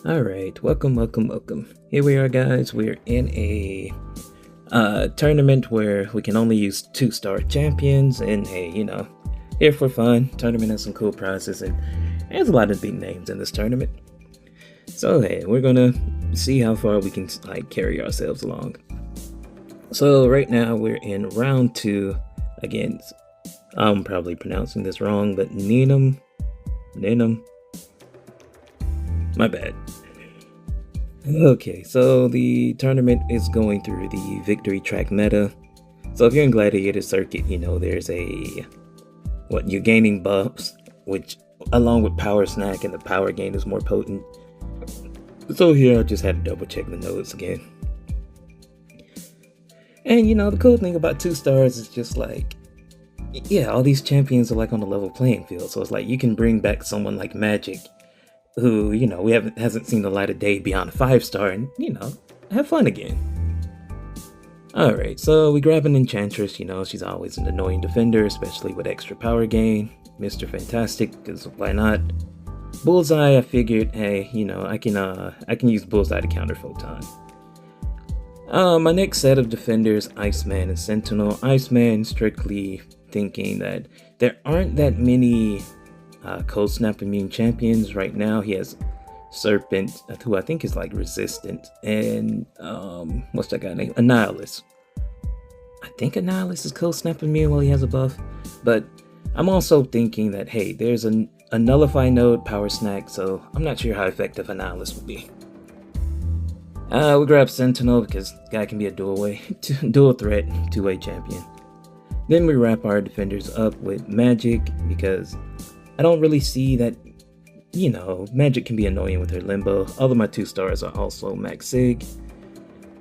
Alright, welcome. Here we are, guys. We're in a tournament where we can only use 2-star champions, and hey, here for fun. Tournament has some cool prizes, and there's a lot of big names in this tournament. So hey, we're gonna see how far we can carry ourselves along. So right now we're in round 2 against, I'm probably pronouncing this wrong, but ninum. My bad. Okay, so the tournament is going through the victory track meta. So if you're in Gladiator Circuit, there's you're gaining buffs, which along with Power Snack, and the power gain is more potent. So here I just had to double check the notes again. And the cool thing about 2 stars is just all these champions are on a level playing field. So it's you can bring back someone like Magic, who, hasn't seen the light of day beyond a 5-star, and, have fun again. Alright, so we grab an Enchantress, she's always an annoying defender, especially with extra power gain. Mr. Fantastic, because why not? Bullseye, I figured, hey, I can use Bullseye to counter Photon. My next set of defenders, Iceman and Sentinel. Iceman, strictly thinking that there aren't that many Cold Snap immune champions right now. He has Serpent, who I think is resistant, and what's that guy name? Annihilus. I think Annihilus is Cold Snap immune while he has a buff, but I'm also thinking that hey, there's a Nullify node, Power Snack, so I'm not sure how effective Annihilus will be. We grab Sentinel because guy can be a dual threat, 2-way champion. Then we wrap our defenders up with Magic because I don't really see that, Magic can be annoying with her Limbo. All of my 2 stars are also Max Sig.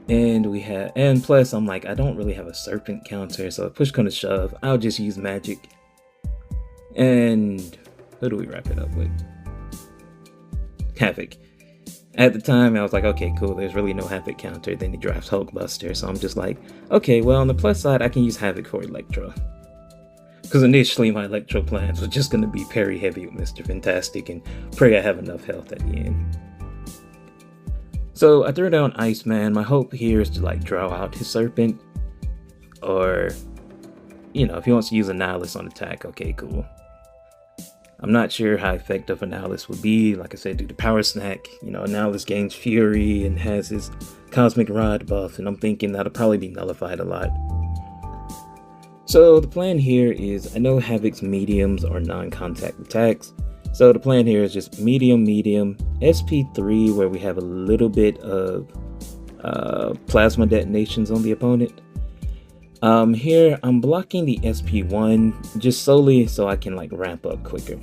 And plus I'm I don't really have a Serpent counter, so if push comes to shove, I'll just use Magic. And who do we wrap it up with? Havoc. At the time I was okay, cool, there's really no Havoc counter. Then he drafts Hulkbuster, so I'm just okay, well on the plus side I can use Havoc for Electro. Because initially my Electro plans were just going to be parry heavy with Mr. Fantastic and pray I have enough health at the end. So I threw down Iceman. My hope here is to draw out his Serpent. Or, if he wants to use Annihilus on attack, okay, cool. I'm not sure how effective Annihilus will be. Like I said, due to Power Snack, Annihilus gains Fury and has his Cosmic Rod buff, and I'm thinking that'll probably be nullified a lot. So the plan here is, I know Havoc's mediums are non-contact attacks, so the plan here is just medium, SP3 where we have a little bit of plasma detonations on the opponent. Here I'm blocking the SP1 just solely so I can ramp up quicker.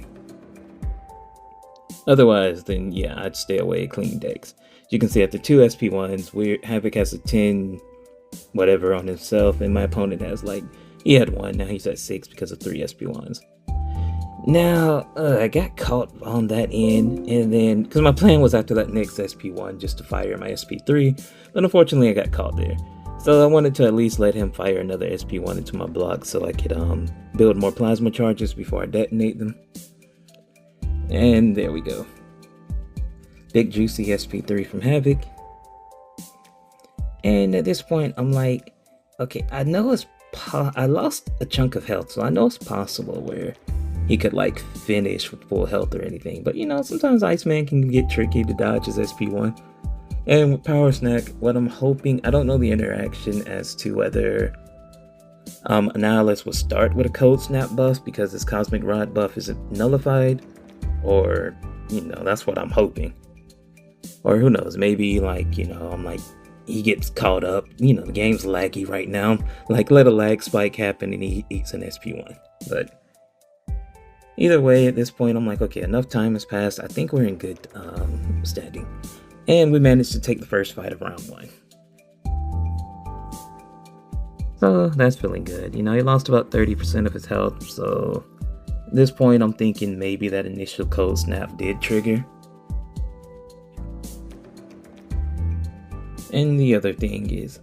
Otherwise, then yeah, I'd stay away clean decks. As you can see, after 2 SP1s, Havoc has a 10 whatever on himself, and my opponent has he had 1, now he's at 6 because of 3 SP1s. Now, I got caught on that end, and then, because my plan was after that next SP1 just to fire my SP3, but unfortunately I got caught there. So I wanted to at least let him fire another SP1 into my block so I could build more plasma charges before I detonate them. And there we go. Big juicy SP3 from Havoc. And at this point I'm okay, I know I lost a chunk of health, so I know it's possible where he could finish with full health or anything, but sometimes Iceman can get tricky to dodge his SP1. And with Power Snack, what I'm hoping, I don't know the interaction as to whether Annihilus will start with a Cold Snap buff because his Cosmic Rod buff isn't nullified, or that's what I'm hoping. Or who knows, maybe I'm he gets caught up, the game's laggy right now, let a lag spike happen and he eats an SP1. But either way, at this point I'm okay, enough time has passed, I think we're in good standing. And we managed to take the first fight of round 1. So that's feeling good. He lost about 30% of his health, so at this point I'm thinking maybe that initial Cold Snap did trigger. And the other thing is,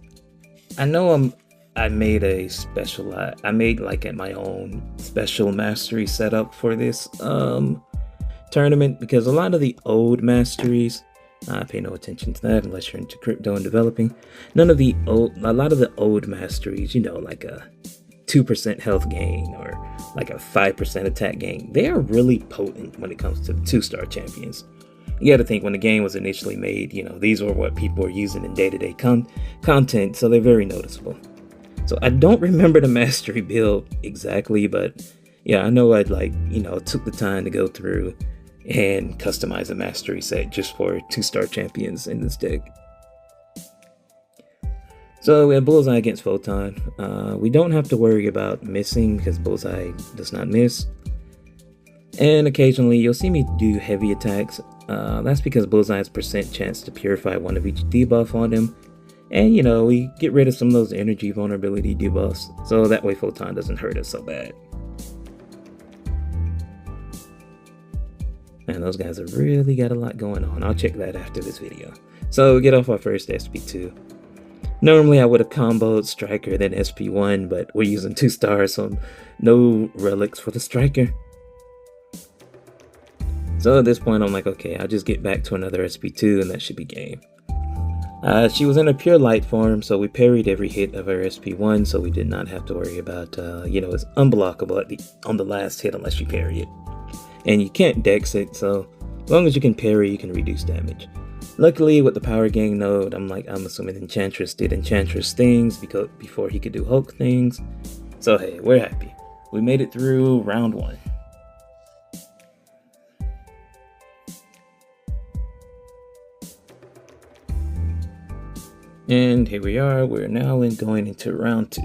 I know I made a special, I made my own special mastery setup for this tournament, because a lot of the old masteries I pay no attention to that unless you're into crypto and developing. A lot of the old masteries, like a 2% health gain or like a 5% attack gain, they are really potent when it comes to 2-star champions. You gotta think, when the game was initially made, these were what people were using in day-to-day content, so they're very noticeable. So I don't remember the mastery build exactly, but yeah, I know I'd took the time to go through and customize a mastery set just for 2-star champions in this deck. So we have Bullseye against Photon. We don't have to worry about missing because Bullseye does not miss. And occasionally you'll see me do heavy attacks. That's because Bullseye has percent chance to purify one of each debuff on him. And we get rid of some of those energy vulnerability debuffs, so that way Photon doesn't hurt us so bad. And those guys have really got a lot going on. I'll check that after this video. So we get off our first SP2. Normally I would have comboed Striker then SP1, but we're using 2 stars, so no relics for the Striker. So at this point I'm like, okay, I'll just get back to another SP2 and that should be game. She was in a pure light form, so we parried every hit of her SP1, so we did not have to worry about, it's unblockable on the last hit unless you parry it. And you can't dex it, so as long as you can parry, you can reduce damage. Luckily, with the Power Gang node, I'm assuming Enchantress did Enchantress things before he could do Hulk things. So hey, we're happy. We made it through round 1. And here we are, we're now going into round 2.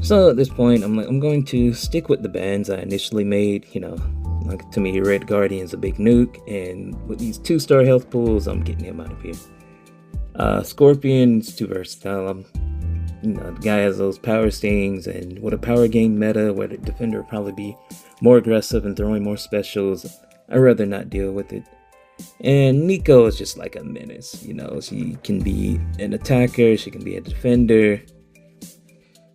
So at this point, I'm going to stick with the bands I initially made. To me, Red Guardian's a big nuke, and with these 2-star health pools, I'm getting him out of here. Scorpion's too versatile. The guy has those power stings, and with a power gain meta where the defender will probably be more aggressive and throwing more specials, I'd rather not deal with it. And Nico is just like a menace. She can be an attacker, she can be a defender.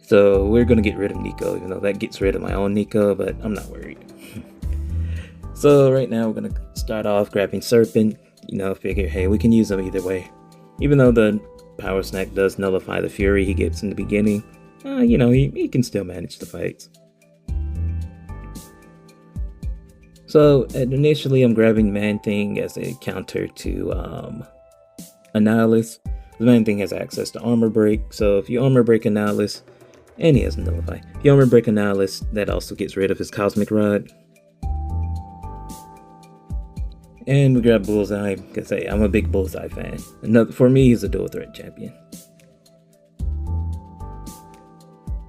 So we're going to get rid of Nico, even though that gets rid of my own Nico, but I'm not worried. So right now we're going to start off grabbing Serpent. Figure, hey, we can use him either way. Even though the Power Snack does nullify the Fury he gets in the beginning, he can still manage the fights. So initially I'm grabbing Man-Thing as a counter to Annihilus. The Man-Thing has access to Armor Break, so if you Armor Break Annihilus, and he has Nullify. If you Armor Break Annihilus, that also gets rid of his Cosmic Rod. And we grab Bullseye, because hey, I'm a big Bullseye fan. For me, he's a dual threat champion.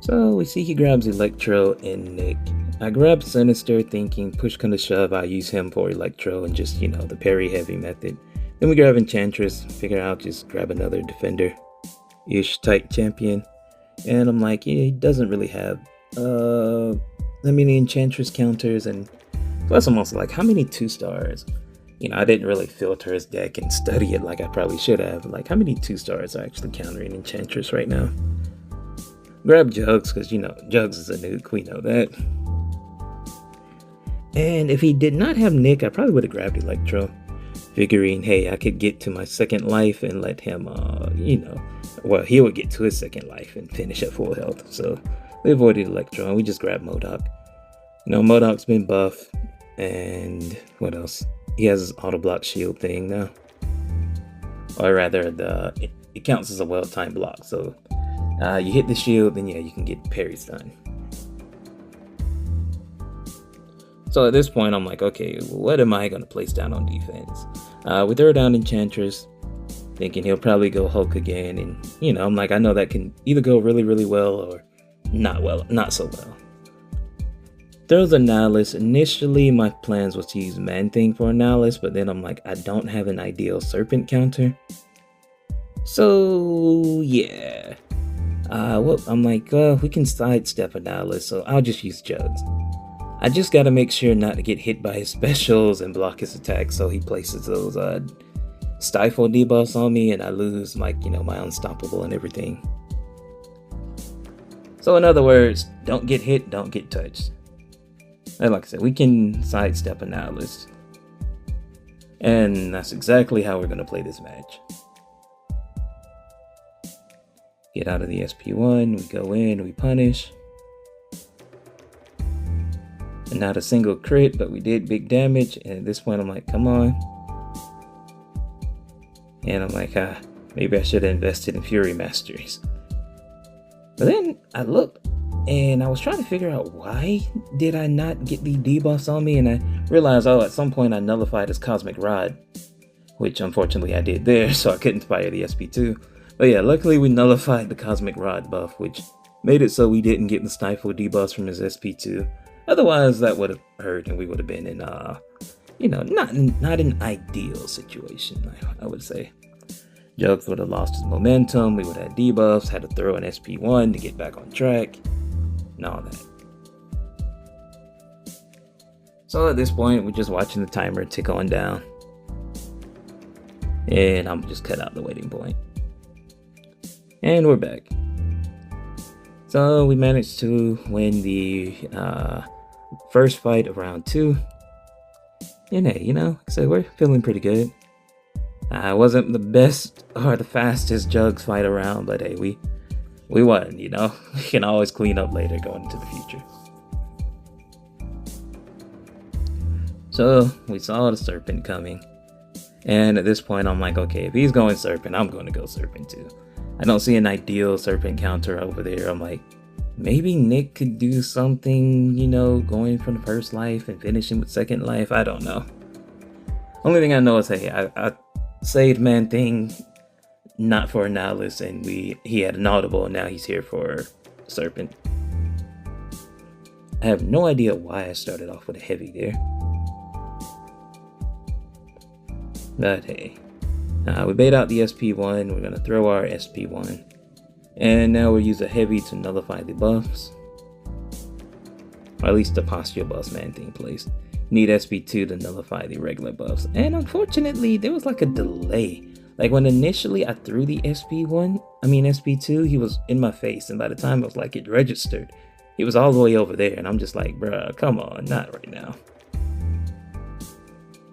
So we see he grabs Electro and Nick. I grab Sinister thinking push come to shove, I'll use him for Electro and just, the parry heavy method. Then we grab Enchantress, figure out just grab another defender-ish type champion. And I'm like, he doesn't really have that many Enchantress counters, and plus I'm also like, how many 2-stars? I didn't really filter his deck and study it like I probably should have. Like, how many 2-stars are actually countering Enchantress right now? Grab Jugs, because, Jugs is a nuke, we know that. And if he did not have Nick, I probably would have grabbed Electro, figuring, hey, I could get to my second life and let him, well, he would get to his second life and finish at full health. So we avoided Electro and we just grabbed MODOK. MODOK's been buffed, and what else? He has his auto block shield thing now. Or rather, it counts as a well-timed block. So you hit the shield, then yeah, you can get parry stun. So at this point, I'm like, okay, what am I going to place down on defense? We throw down Enchantress, thinking he'll probably go Hulk again. And, I'm like, I know that can either go really, really well or not so well. Throws Annihilus. Initially, my plans was to use Man-Thing for Annihilus, but then I'm like, I don't have an ideal Serpent counter. So, yeah. I'm like, we can sidestep Annihilus, so I'll just use Jugs. I just gotta make sure not to get hit by his specials and block his attacks, so he places those stifle debuffs on me and I lose my unstoppable and everything. So in other words, don't get hit, don't get touched. And like I said, we can sidestep Annihilus. And that's exactly how we're going to play this match. Get out of the SP1, we go in, we punish. And not a single crit, but we did big damage. And at this point, I'm like, come on. And I'm like, maybe I should have invested in Fury Masters. But then I looked and I was trying to figure out why did I not get the debuffs on me, and I realized, oh, at some point I nullified his Cosmic Rod, which unfortunately I did there, so I couldn't fire the SP2. But yeah, luckily we nullified the Cosmic Rod buff, which made it so we didn't get the Stifle debuffs from his SP2. Otherwise, that would have hurt, and we would have been in, not an ideal situation, I would say. Jugs would have lost his momentum, we would have had debuffs, had to throw an SP1 to get back on track, and all that. So at this point, we're just watching the timer tick on down. And I'm just cut out the waiting point. And we're back. So we managed to win the first fight of round 2. And hey, so we're feeling pretty good. I wasn't the best or the fastest Jugs fight around, but hey, we won, We can always clean up later going into the future. So we saw the Serpent coming. And at this point, I'm like, okay, if he's going Serpent, I'm going to go Serpent too. I don't see an ideal Serpent counter over there. I'm like, maybe Nick could do something, going from the first life and finishing with second life. I don't know. Only thing I know is, hey, I saved Man-Thing not for Annihilus, and he had an audible, and now he's here for Serpent. I have no idea why I started off with a heavy there. But hey, we bait out the SP1, we're going to throw our SP1. And now we'll use a heavy to nullify the buffs. Or at least the posture buffs Man-Thing placed. Need SP2 to nullify the regular buffs. And unfortunately, there was like a delay. Like when initially I threw the SP2, he was in my face. And by the time it registered, he was all the way over there. And I'm just like, bruh, come on, not right now.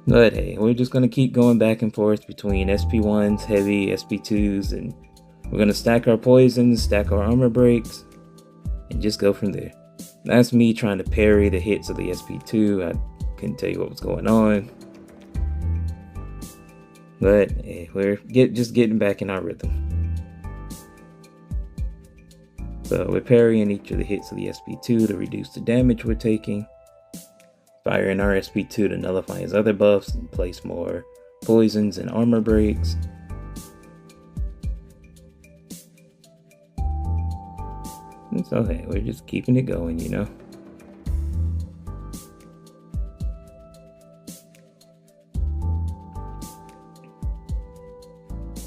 But hey, we're just going to keep going back and forth between SP1s, heavy, SP2s, and we're going to stack our poisons, stack our armor breaks, and just go from there. That's me trying to parry the hits of the SP2. I couldn't tell you what was going on. But hey, we're just getting back in our rhythm. So we're parrying each of the hits of the SP2 to reduce the damage we're taking. Firing our SP2 to nullify his other buffs and place more poisons and armor breaks. And so hey, we're just keeping it going,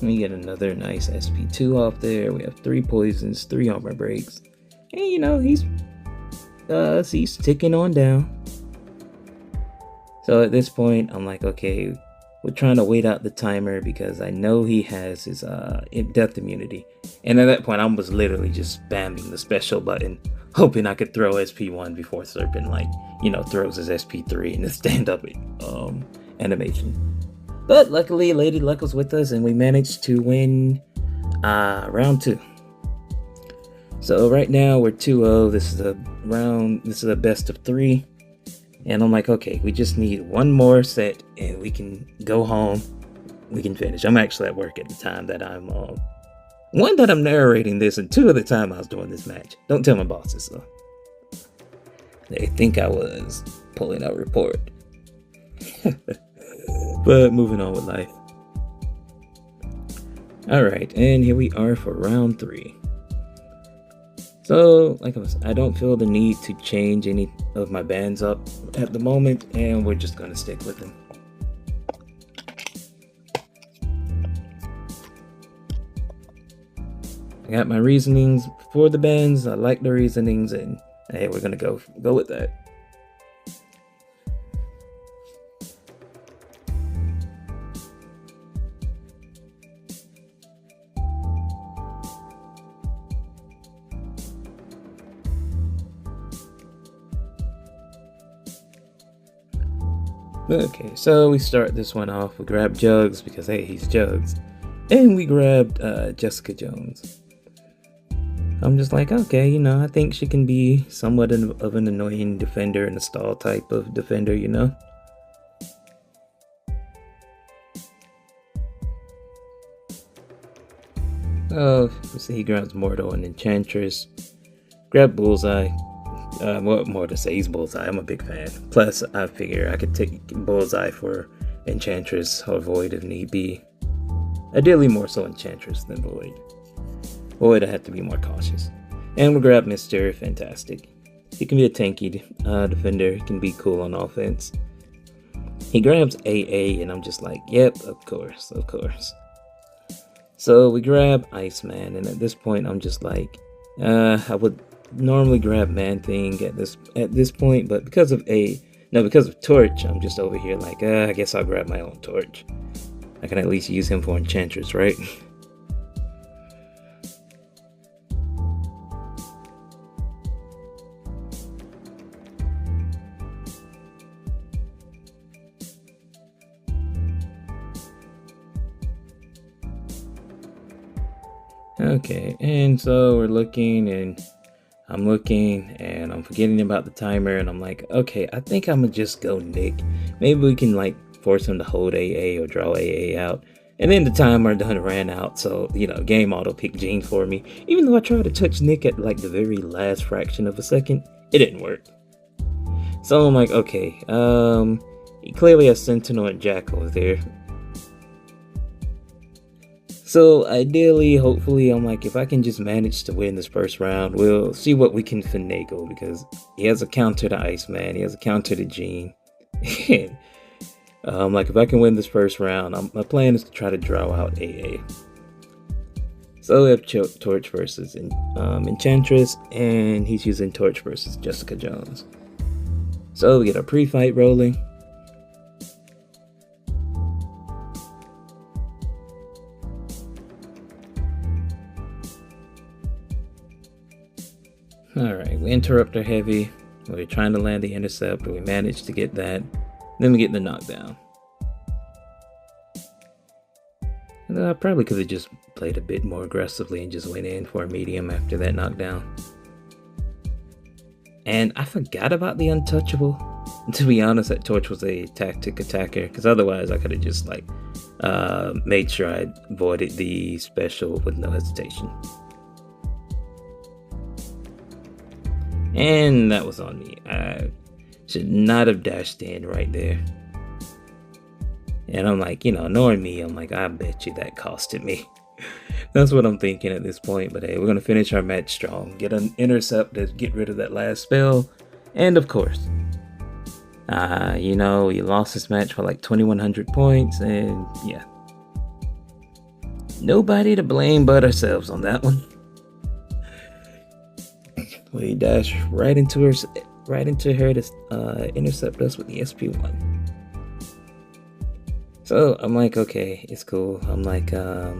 We get another nice SP2 off there. We have 3 poisons, 3 armor breaks. And he's ticking on down. So at this point, I'm like, okay, we're trying to wait out the timer because I know he has his death immunity. And at that point, I was literally just spamming the special button, hoping I could throw SP1 before Serpent, throws his SP3 in the stand-up animation. But luckily, Lady Luck was with us, and we managed to win round 2. So right now, we're 2-0. This is a best of 3. And I'm like, okay, we just need one more set and we can go home. We can finish. I'm actually at work at the time that I'm one, that I'm narrating this, and 2 at the time I was doing this match. Don't tell my bosses, though. They think I was pulling a report. But moving on with life. Alright, and here we are for round 3. So, like I said, I don't feel the need to change any of my bands up at the moment, and we're just going to stick with them. I got my reasonings for the bands, I like the reasonings, and hey, we're going to go with that. Okay, so we start this one off. We grab Jugs because hey, he's Jugs. And we grabbed Jessica Jones. I'm just like, okay, you know, I think she can be somewhat of an annoying defender and a stall type of defender, you know? Oh, let's see, he grabs Mortal and Enchantress. Grab Bullseye. What more to say? He's Bullseye. I'm a big fan. Plus, I figure I could take Bullseye for Enchantress or Void if need be. Ideally, more so Enchantress than Void. Void, I have to be more cautious. And we'll grab Mr. Fantastic. He can be a tanky defender. He can be cool on offense. He grabs AA, and I'm just like, yep, of course, of course. So we grab Iceman, and at this point, I'm just like, I would normally grab Man Thing at this point, but because of Torch, I'm just over here like, I guess I'll grab my own Torch. I can at least use him for Enchantress, right? Okay, and so we're looking, and I'm looking, and I'm forgetting about the timer, and I'm like, okay, I think I'm gonna just go Nick. Maybe we can like force him to hold AA or draw AA out. And then the timer done ran out, so you know, game auto picked Jean for me. Even though I tried to touch Nick at like the very last fraction of a second, it didn't work. So I'm like, okay, he clearly has Sentinel and Jack over there. So ideally, hopefully, I'm like, if I can just manage to win this first round, we'll see what we can finagle, because he has a counter to Iceman, he has a counter to Jean. And like, if I can win this first round, my plan is to try to draw out AA. So we have Torch versus Enchantress, and he's using Torch versus Jessica Jones. So we get a pre-fight rolling. Alright, we interrupt our heavy. We're trying to land the intercept, but we managed to get that. Then we get the knockdown. And I probably could have just played a bit more aggressively and just went in for a medium after that knockdown. And I forgot about the untouchable. To be honest, that Torch was a tactic attacker, because otherwise I could have just like made sure I avoided the special with no hesitation. And that was on me. I should not have dashed in right there. And I'm like, you know, knowing me, I'm like, I bet you that costed me. That's what I'm thinking at this point. But hey, we're going to finish our match strong. Get an intercept to get rid of that last spell. And of course, you know, you lost this match for like 2,100 points. And yeah, nobody to blame but ourselves on that one. We dash right into her to intercept us with the SP1. So I'm like, okay, it's cool. I'm like, at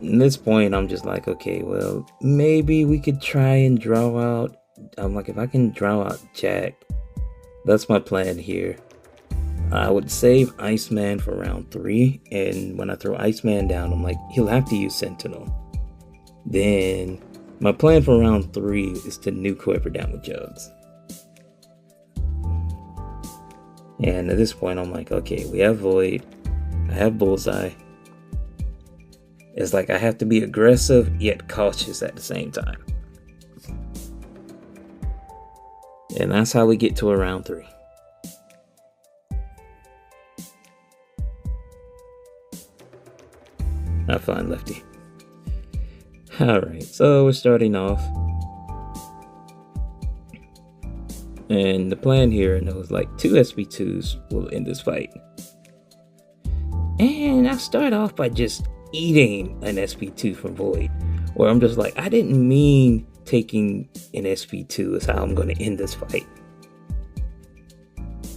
this point, I'm just like, okay, well, maybe we could try and draw out. I'm like, if I can draw out Jack, that's my plan here. I would save Iceman for round 3, and when I throw Iceman down, I'm like, he'll have to use Sentinel. Then my plan for round 3 is to nuke whoever down with Jugs. And at this point, I'm like, okay, we have Void, I have Bullseye. It's like I have to be aggressive yet cautious at the same time. And that's how we get to a round 3. Have fun, Lefty. Alright, so we're starting off. And the plan here, and it was like 2 SP2s will end this fight. And I start off by just eating an SP2 from Void. Where I'm just like, I didn't mean taking an SP2 is how I'm going to end this fight.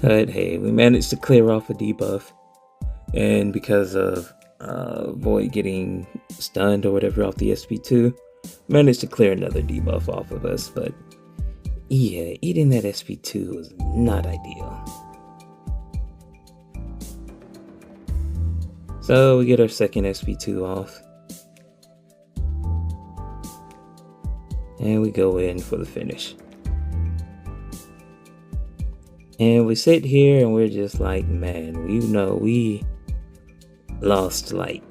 But hey, we managed to clear off a debuff. And because of Void getting stunned or whatever off the SP2, managed to clear another debuff off of us. But Yeah, eating that SP2 was not ideal. So we get our second SP2 off. And we go in for the finish. And we sit here and we're just like, man, we lost like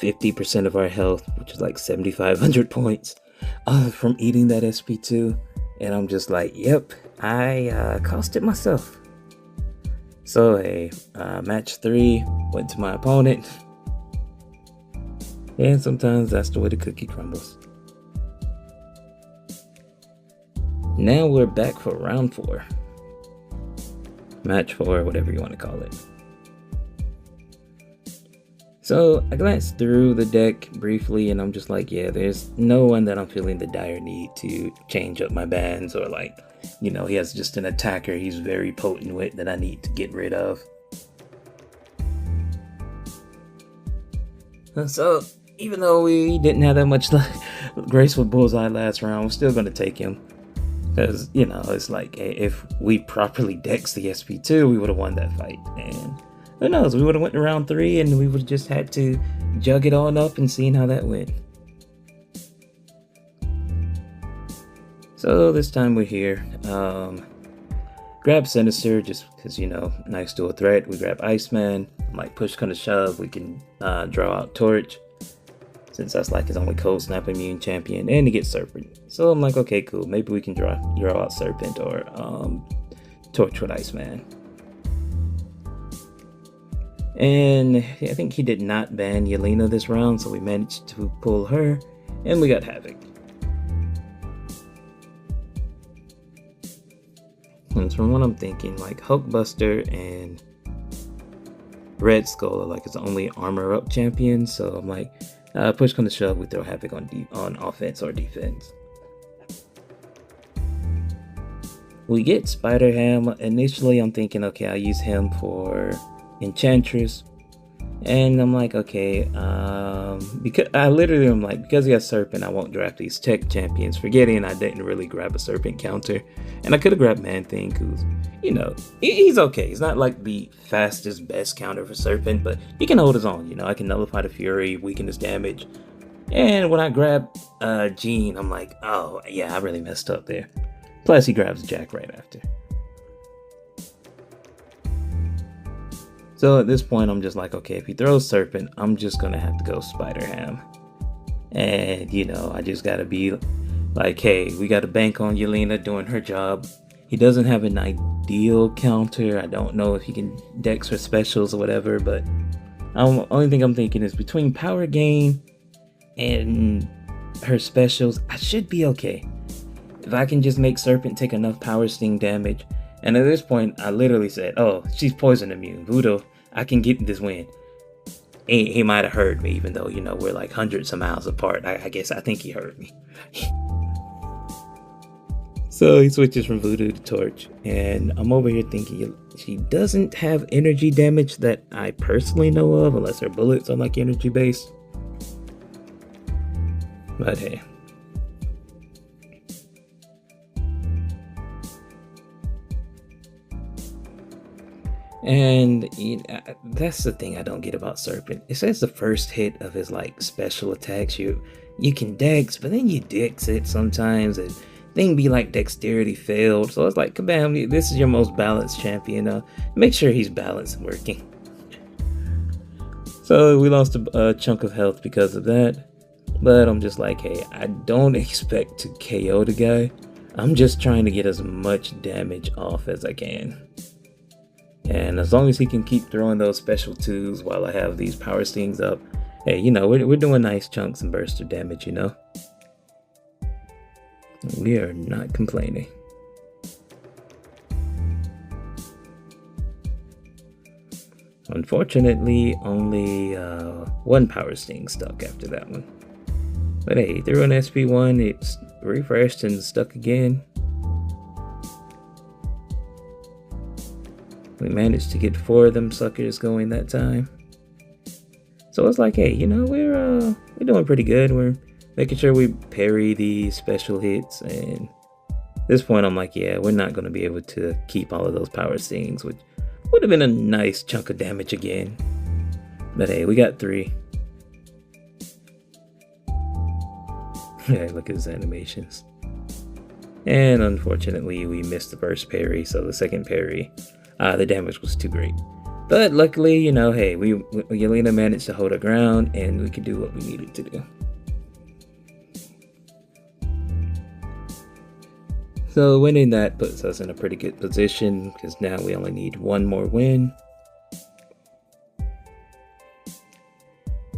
50% of our health, which is like 7,500 points from eating that SP2. And I'm just like, yep, I cost it myself. So match 3 went to my opponent. And sometimes that's the way the cookie crumbles. Now we're back for round 4. Match 4, whatever you want to call it. So I glanced through the deck briefly and I'm just like, yeah, there's no one that I'm feeling the dire need to change up my bans, or like, you know, he has just an attacker he's very potent with that I need to get rid of. So even though we didn't have that much grace with Bullseye last round, we're still going to take him. Because, you know, it's like, if we properly dex the SP2, we would have won that fight. And who knows, we would have went to round 3 and we would have just had to jug it on up and seen how that went. So this time we're here. Grab Sinister just because, you know, nice dual threat. We grab Iceman. Like push kind of shove, we can draw out Torch, since that's like his only Cold Snap immune champion, and to get Serpent. So I'm like, okay, cool. Maybe we can draw out Serpent or Torch with Iceman. And I think he did not ban Yelena this round, so we managed to pull her, and we got Havoc. And from what I'm thinking, like Hulkbuster and Red Skull are like his only armor up champions, so I'm like, push come to shove, we throw Havoc on offense or defense. We get Spider-Ham. Initially I'm thinking, okay, I'll use him for Enchantress, and I'm like, okay, because I literally am like, because he has Serpent, I won't draft these tech champions, forgetting I didn't really grab a Serpent counter, and I could have grabbed Man-Thing, who's, you know, he's okay. He's not like the fastest best counter for Serpent, but he can hold his own. You know, I can nullify the Fury, weaken his damage, and when I grab Jean, I'm like, oh yeah, I really messed up there. Plus he grabs Jack right after. So at this point, I'm just like, okay, if he throws Serpent, I'm just gonna have to go Spider-Ham. And, you know, I just gotta be like, hey, we gotta bank on Yelena doing her job. He doesn't have an ideal counter. I don't know if he can dex her specials or whatever, but the only thing I'm thinking is between power gain and her specials, I should be okay. If I can just make Serpent take enough power sting damage. And at this point, I literally said, oh, she's poison immune. Voodoo, I can get this win. He might have heard me, even though, you know, we're like hundreds of miles apart. I think he heard me. So he switches from Voodoo to Torch. And I'm over here thinking, she doesn't have energy damage that I personally know of, unless her bullets are like energy based. But hey. And that's the thing I don't get about Serpent. It says the first hit of his like special attacks you can dex, but then you dex it sometimes, and thing be like dexterity failed. So it's like, kabam, this is your most balanced champion. Make sure he's balanced and working. So we lost a chunk of health because of that. But I'm just like, hey, I don't expect to KO the guy. I'm just trying to get as much damage off as I can. And as long as he can keep throwing those special twos while I have these power stings up, hey, you know, we're doing nice chunks and bursts of damage, you know? We are not complaining. Unfortunately, only one power sting stuck after that one. But hey, through an SP1, it's refreshed and stuck again. We managed to get 4 of them suckers going that time. So it's like, hey, you know, we're doing pretty good. We're making sure we parry the special hits, and this point, I'm like, yeah, we're not going to be able to keep all of those power stings, which would have been a nice chunk of damage again. But hey, we got 3. Yeah, look at his animations. And unfortunately, we missed the first parry, so the second parry, the damage was too great. But luckily, you know, hey, Yelena managed to hold her ground, and we could do what we needed to do. So winning that puts us in a pretty good position, because now we only need 1 more win.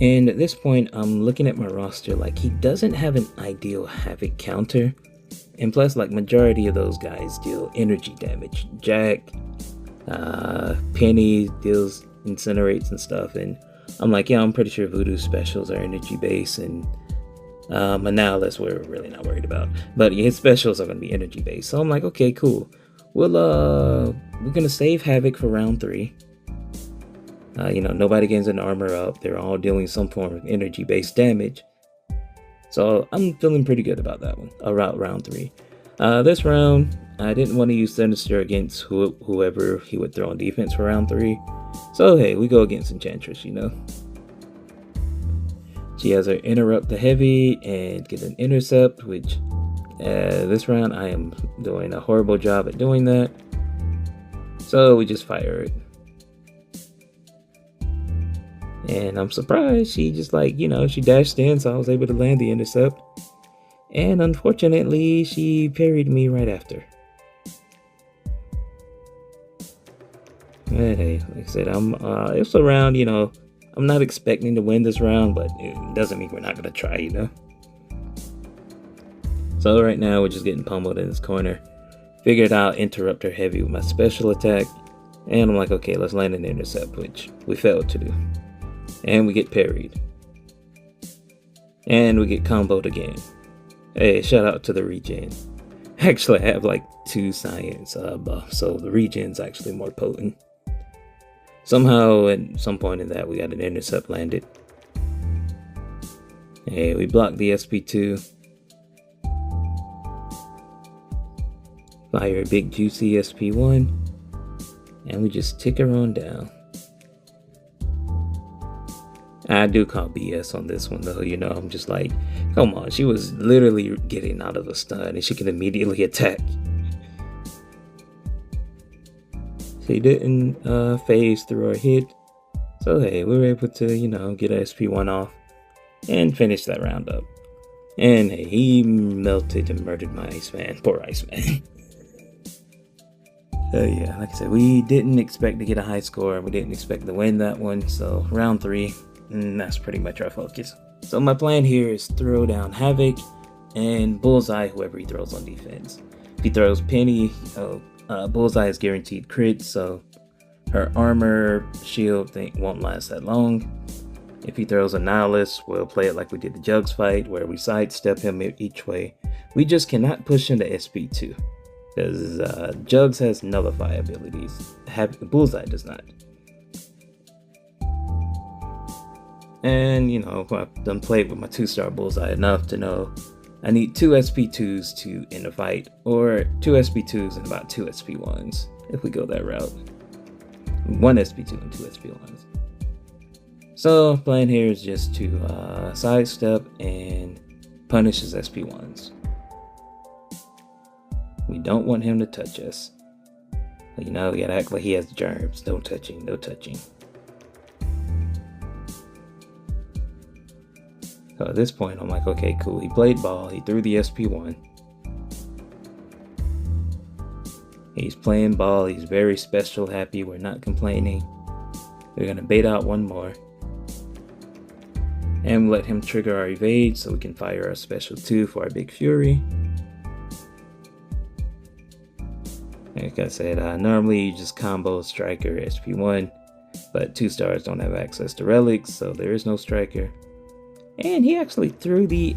And at this point, I'm looking at my roster like he doesn't have an ideal Havoc counter. And plus, like, majority of those guys deal energy damage. Jack, Penny deals incinerates and stuff. And I'm like, yeah, I'm pretty sure Voodoo's specials are energy based. And Manalis we're really not worried about. But his specials are going to be energy based. So I'm like, okay, cool. We're going to save Havoc for round 3. You know, nobody gains an armor up. They're all dealing some form of energy-based damage. So I'm feeling pretty good about that one, about round 3. This round, I didn't want to use Sinister against whoever he would throw on defense for round 3. So hey, we go against Enchantress, you know. She has her Interrupt the Heavy and get an Intercept, which this round I am doing a horrible job at doing that. So we just fire it. And I'm surprised she just, like, you know, she dashed in, so I was able to land the intercept. And unfortunately, she parried me right after. But hey, like I said, it's a round, you know, I'm not expecting to win this round, but it doesn't mean we're not going to try, you know. So right now, we're just getting pummeled in this corner. Figured out Interrupt her heavy with my special attack. And I'm like, okay, let's land an intercept, which we failed to do. And we get parried. And we get comboed again. Hey, shout out to the regen. Actually, I have like 2 science buffs, so the regen's actually more potent. Somehow, at some point in that, we got an intercept landed. Hey, we blocked the SP2. Fire a big juicy SP1. And we just tick her on down. I do call BS on this one though, you know, I'm just like, come on, she was literally getting out of a stun and she can immediately attack. She didn't phase through her hit, so hey, we were able to, you know, get our SP1 off and finish that round up. And hey, he melted and murdered my Iceman, poor Iceman. Yeah, like I said, we didn't expect to get a high score, we didn't expect to win that one, so round 3. And that's pretty much our focus. So my plan here is throw down Havoc and Bullseye whoever he throws on defense. If he throws Penny, Bullseye is guaranteed crit, so her armor shield thing won't last that long. If he throws a Nihilist, we'll play it like we did the Jugs fight, where we sidestep him each way. We just cannot push into SP2, because Jugs has nullify abilities. Bullseye does not. And, you know, I've done played with my 2-star Bullseye enough to know I need 2 SP2s to end a fight, or 2 SP2s and about 2 SP1s, if we go that route. 1 SP2 and 2 SP1s. So, plan here is just to sidestep and punish his SP1s. We don't want him to touch us. You know, we gotta act like he has germs. No touching, no touching. So at this point, I'm like, okay, cool. He played ball. He threw the SP1. He's playing ball. He's very special happy. We're not complaining. We're going to bait out 1 more. And let him trigger our evade so we can fire our special 2 for our big fury. Like I said, normally you just combo striker SP1. But 2-stars don't have access to relics, so there is no striker. And he actually threw the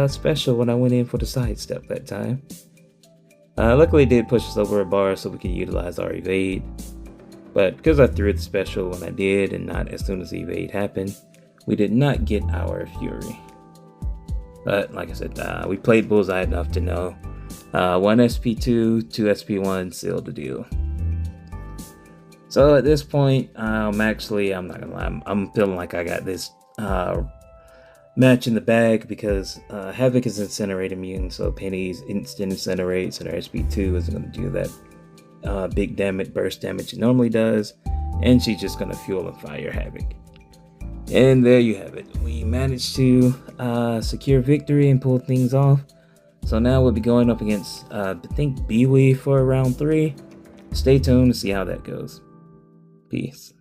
special when I went in for the sidestep that time. Luckily it did push us over a bar so we could utilize our evade. But because I threw the special when I did and not as soon as the evade happened, we did not get our fury. But like I said, we played Bullseye enough to know 1 SP2, 2 SP1 sealed the deal. So at this point, I'm not gonna lie, I'm feeling like I got this match in the bag, because Havoc is Incinerate immune, so Penny's instant incinerates, and her SP2 isn't gonna do that big damage, burst damage it normally does, and she's just gonna fuel and fire Havoc. And there you have it. We managed to secure victory and pull things off. So now we'll be going up against, I think, Biwi for round 3. Stay tuned to see how that goes. Peace.